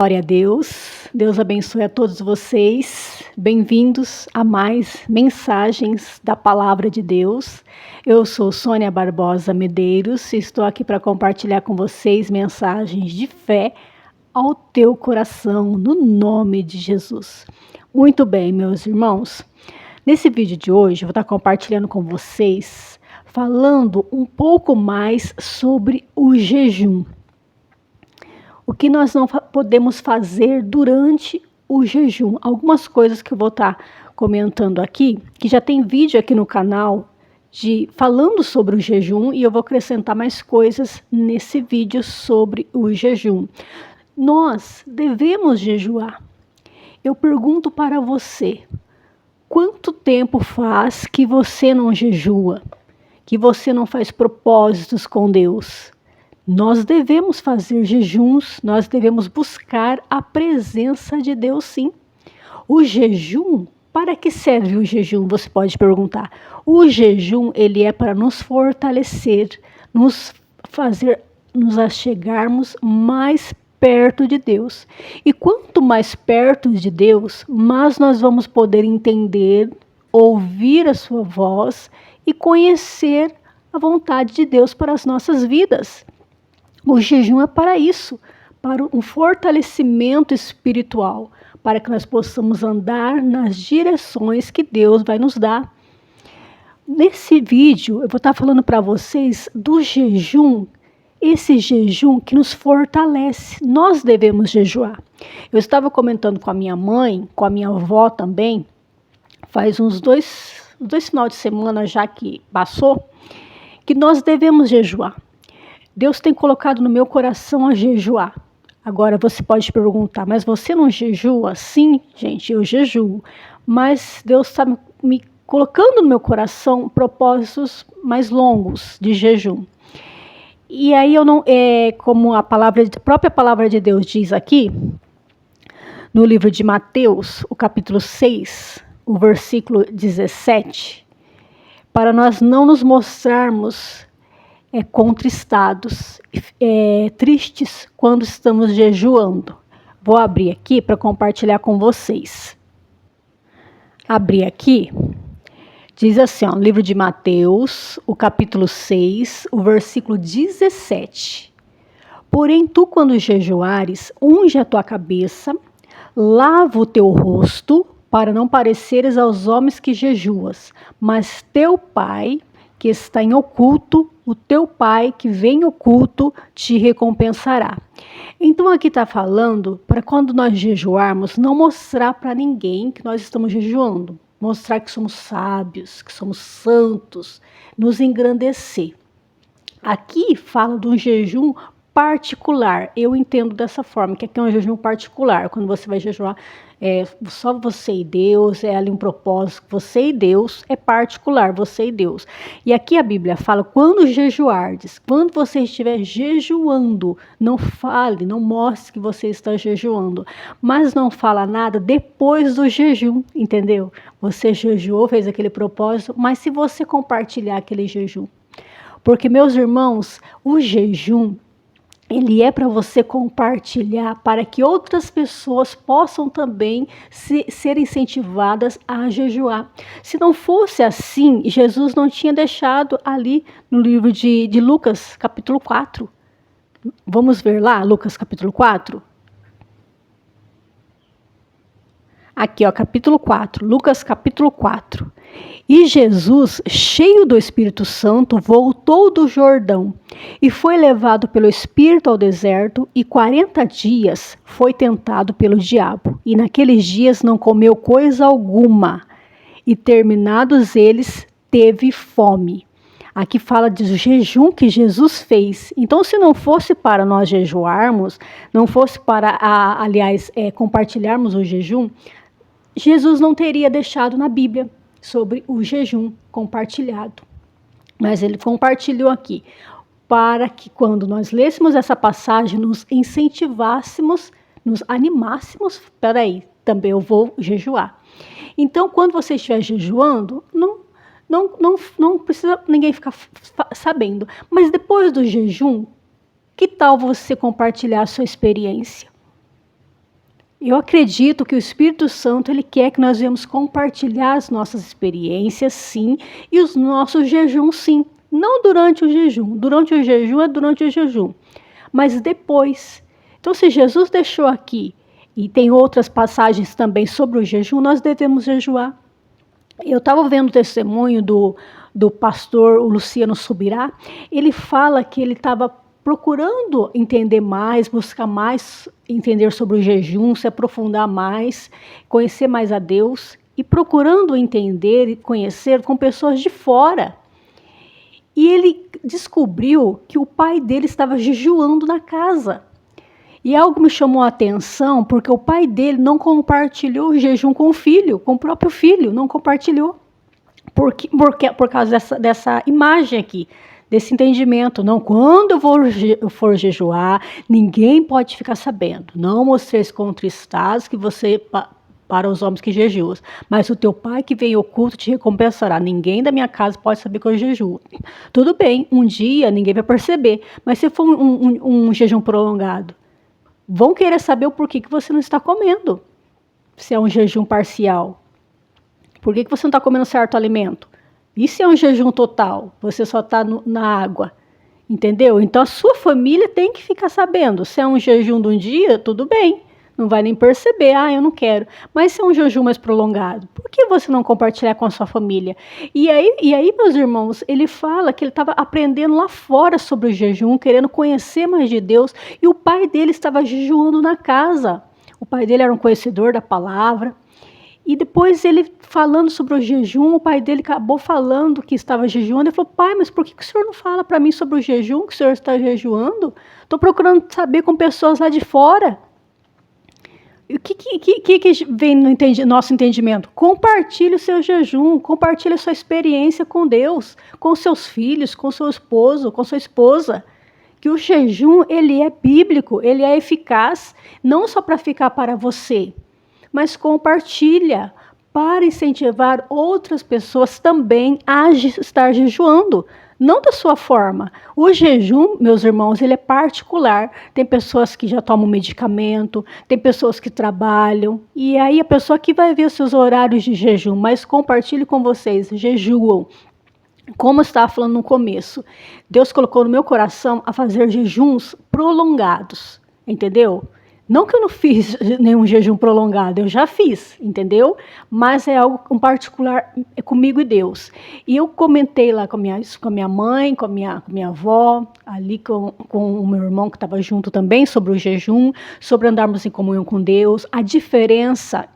Glória a Deus, Deus abençoe a todos vocês, bem-vindos a mais mensagens da Palavra de Deus. Eu sou Sônia Barbosa Medeiros e estou aqui para compartilhar com vocês mensagens de fé ao teu coração, no nome de Jesus. Muito bem, meus irmãos, nesse vídeo de hoje eu vou estar compartilhando com vocês, falando um pouco mais sobre o jejum. O que nós não podemos fazer durante o jejum. Algumas coisas que eu vou estar comentando aqui, que já tem vídeo aqui no canal falando sobre o jejum, e eu vou acrescentar mais coisas nesse vídeo sobre o jejum. Nós devemos jejuar. Eu pergunto para você, quanto tempo faz que você não jejua? Que você não faz propósitos com Deus? Nós devemos fazer jejuns, nós devemos buscar a presença de Deus, sim. O jejum, para que serve o jejum? Você pode perguntar. O jejum, ele é para nos fortalecer, nos fazer nos achegarmos mais perto de Deus. E quanto mais perto de Deus, mais nós vamos poder entender, ouvir a sua voz e conhecer a vontade de Deus para as nossas vidas. O jejum é para isso, para um fortalecimento espiritual, para que nós possamos andar nas direções que Deus vai nos dar. Nesse vídeo, eu vou estar falando para vocês do jejum, esse jejum que nos fortalece. Nós devemos jejuar. Eu estava comentando com a minha mãe, com a minha avó também, faz uns dois finais de semana já que passou, que nós devemos jejuar. Deus tem colocado no meu coração a jejuar. Agora você pode perguntar, mas você não jejua? Sim, gente, eu jejuo. Mas Deus está me colocando no meu coração propósitos mais longos de jejum. E aí eu não, como a própria palavra de Deus diz aqui, no livro de Mateus, o capítulo 6, o versículo 17, para nós não nos mostrarmos contristados, tristes quando estamos jejuando. Vou abrir aqui para compartilhar com vocês. Abrir aqui, diz assim, no livro de Mateus, o capítulo 6, o versículo 17. Porém, tu quando jejuares, unge a tua cabeça, lava o teu rosto, para não pareceres aos homens que jejuas, mas teu Pai, que está em oculto, o teu Pai que vem em oculto te recompensará. Então aqui está falando para quando nós jejuarmos, não mostrar para ninguém que nós estamos jejuando. Mostrar que somos sábios, que somos santos, nos engrandecer. Aqui fala de um jejum particular. Eu entendo dessa forma, que aqui é um jejum particular. Quando você vai jejuar, só você e Deus, é ali um propósito, você e Deus, é particular, você e Deus. E aqui a Bíblia fala, quando jejuardes, quando você estiver jejuando, não fale, não mostre que você está jejuando, mas não fala nada depois do jejum, entendeu? Você jejuou, fez aquele propósito, mas se você compartilhar aquele jejum, porque, meus irmãos, o jejum, ele é para você compartilhar, para que outras pessoas possam também ser incentivadas a jejuar. Se não fosse assim, Jesus não tinha deixado ali no livro de Lucas, capítulo 4. Vamos ver lá, Lucas, capítulo 4? Aqui, capítulo 4, Lucas capítulo 4. E Jesus, cheio do Espírito Santo, voltou do Jordão e foi levado pelo Espírito ao deserto, e 40 dias foi tentado pelo diabo. E naqueles dias não comeu coisa alguma, e terminados eles, teve fome. Aqui fala do jejum que Jesus fez. Então, se não fosse para nós jejuarmos, não fosse para, compartilharmos o jejum, Jesus não teria deixado na Bíblia sobre o jejum compartilhado. Mas ele compartilhou aqui, para que quando nós lêssemos essa passagem, nos incentivássemos, nos animássemos, também eu vou jejuar. Então, quando você estiver jejuando, não precisa ninguém ficar sabendo. Mas depois do jejum, que tal você compartilhar a sua experiência? Eu acredito que o Espírito Santo, ele quer que nós venhamos compartilhar as nossas experiências, sim, e os nossos jejuns, sim. Não durante o jejum. Durante o jejum é durante o jejum. Mas depois. Então, se Jesus deixou aqui, e tem outras passagens também sobre o jejum, nós devemos jejuar. Eu estava vendo o testemunho do pastor Luciano Subirá. Ele fala que ele estava procurando entender mais, buscar mais, entender sobre o jejum, se aprofundar mais, conhecer mais a Deus, e procurando entender e conhecer com pessoas de fora. E ele descobriu que o pai dele estava jejuando na casa. E algo me chamou a atenção, porque o pai dele não compartilhou o jejum com o filho, com o próprio filho, não compartilhou. Por causa dessa imagem aqui, desse entendimento. Não, quando eu for jejuar, ninguém pode ficar sabendo. Não mostreis contristados que você para os homens que jejuam, mas o teu pai que vem oculto te recompensará. Ninguém da minha casa pode saber que eu jejuo. Tudo bem, um dia ninguém vai perceber, mas se for um jejum prolongado, vão querer saber o porquê que você não está comendo, se é um jejum parcial. Por que você não está comendo certo alimento? E se é um jejum total? Você só está na água. Entendeu? Então a sua família tem que ficar sabendo. Se é um jejum de um dia, tudo bem. Não vai nem perceber, eu não quero. Mas se é um jejum mais prolongado, por que você não compartilhar com a sua família? E aí, meus irmãos, ele fala que ele estava aprendendo lá fora sobre o jejum, querendo conhecer mais de Deus, e o pai dele estava jejuando na casa. O pai dele era um conhecedor da palavra. E depois ele falando sobre o jejum, o pai dele acabou falando que estava jejuando. Ele falou, pai, mas por que o senhor não fala para mim sobre o jejum que o senhor está jejuando? Estou procurando saber com pessoas lá de fora. O que vem no nosso entendimento? Compartilhe o seu jejum, compartilhe a sua experiência com Deus, com seus filhos, com seu esposo, com sua esposa. Que o jejum, ele é bíblico, ele é eficaz, não só para ficar para você, mas compartilha para incentivar outras pessoas também a estar jejuando, não da sua forma. O jejum, meus irmãos, ele é particular. Tem pessoas que já tomam medicamento, tem pessoas que trabalham, e aí a pessoa que vai ver os seus horários de jejum, mas compartilhe com vocês, jejuam. Como eu estava falando no começo, Deus colocou no meu coração a fazer jejuns prolongados, entendeu? Não que eu não fiz nenhum jejum prolongado, eu já fiz, entendeu? Mas é algo em particular comigo e Deus. E eu comentei lá com a minha mãe, com a minha avó, ali com o meu irmão que estava junto também, sobre o jejum, sobre andarmos em comunhão com Deus, a diferença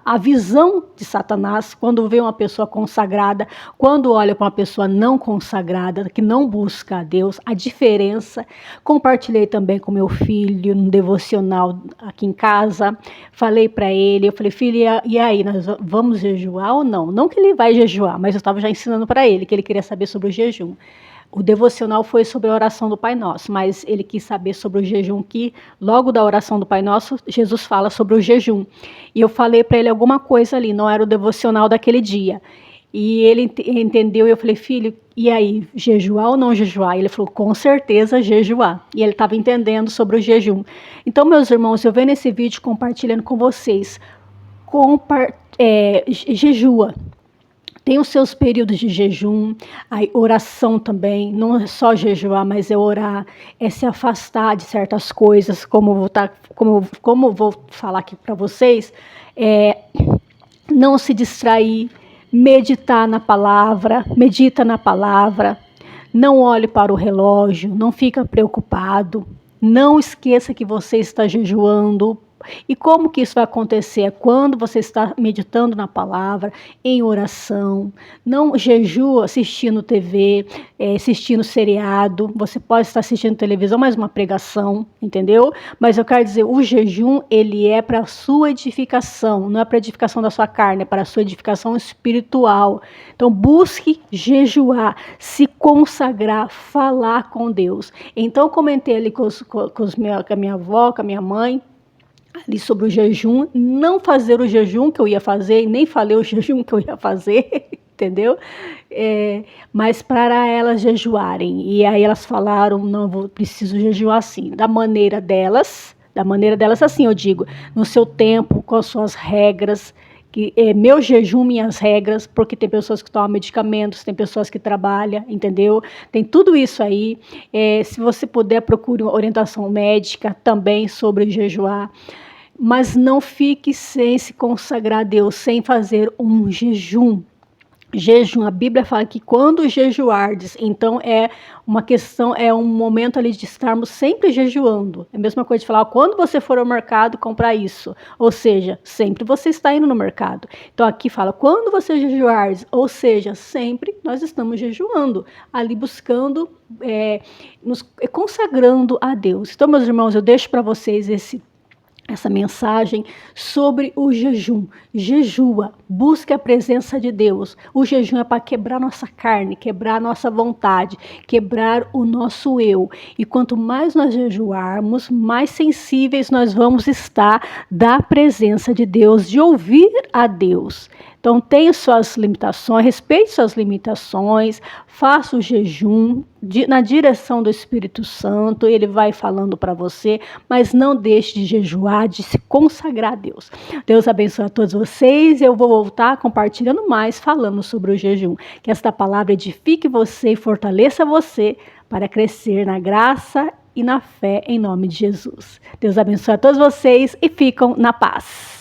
a visão de Satanás quando vê uma pessoa consagrada, quando olha para uma pessoa não consagrada, que não busca a Deus, a diferença. Compartilhei também com meu filho no devocional aqui em casa, falei para ele, eu falei, filho, e aí, nós vamos jejuar ou não? Não que ele vai jejuar, mas eu estava já ensinando para ele, que ele queria saber sobre o jejum. O devocional foi sobre a oração do Pai Nosso, mas ele quis saber sobre o jejum, que logo da oração do Pai Nosso, Jesus fala sobre o jejum. E eu falei para ele alguma coisa ali, não era o devocional daquele dia. E ele entendeu, e eu falei, filho, e aí, jejuar ou não jejuar? E ele falou, com certeza jejuar. E ele estava entendendo sobre o jejum. Então, meus irmãos, eu venho nesse vídeo compartilhando com vocês. Jejua. Tem os seus períodos de jejum, a oração também, não é só jejuar, mas é orar, é se afastar de certas coisas, como vou falar aqui para vocês, não se distrair, medita na palavra, não olhe para o relógio, não fica preocupado, não esqueça que você está jejuando. E como que isso vai acontecer? É quando você está meditando na palavra, em oração, não jejua assistindo TV, assistindo seriado, você pode estar assistindo televisão, mas uma pregação, entendeu? Mas eu quero dizer, o jejum, ele é para a sua edificação, não é para a edificação da sua carne, é para a sua edificação espiritual. Então busque jejuar, se consagrar, falar com Deus. Então eu comentei ali com a minha avó, com a minha mãe, ali sobre o jejum, não fazer o jejum que eu ia fazer, e nem falei o jejum que eu ia fazer, entendeu? Mas para elas jejuarem. E aí elas falaram, não, preciso jejuar assim, da maneira delas, da maneira delas, assim eu digo, no seu tempo, com as suas regras, que é meu jejum, minhas regras, porque tem pessoas que tomam medicamentos, tem pessoas que trabalham, entendeu? Tem tudo isso aí. Se você puder, procure uma orientação médica também sobre jejuar, mas não fique sem se consagrar a Deus, sem fazer um jejum. Jejum, a Bíblia fala que quando jejuardes, então é uma questão, é um momento ali de estarmos sempre jejuando. É a mesma coisa de falar, quando você for ao mercado comprar isso, ou seja, sempre você está indo no mercado. Então aqui fala, quando você jejuardes, ou seja, sempre nós estamos jejuando, ali buscando, nos consagrando a Deus. Então, meus irmãos, eu deixo para vocês essa mensagem sobre o jejum. Jejua, busque a presença de Deus. O jejum é para quebrar nossa carne, quebrar nossa vontade, quebrar o nosso eu. E quanto mais nós jejuarmos, mais sensíveis nós vamos estar da presença de Deus, de ouvir a Deus. Então, tenha suas limitações, respeite suas limitações, faça o jejum na direção do Espírito Santo, ele vai falando para você, mas não deixe de jejuar, de se consagrar a Deus. Deus abençoe a todos vocês, eu vou voltar compartilhando mais, falando sobre o jejum. Que esta palavra edifique você e fortaleça você para crescer na graça e na fé em nome de Jesus. Deus abençoe a todos vocês e ficam na paz.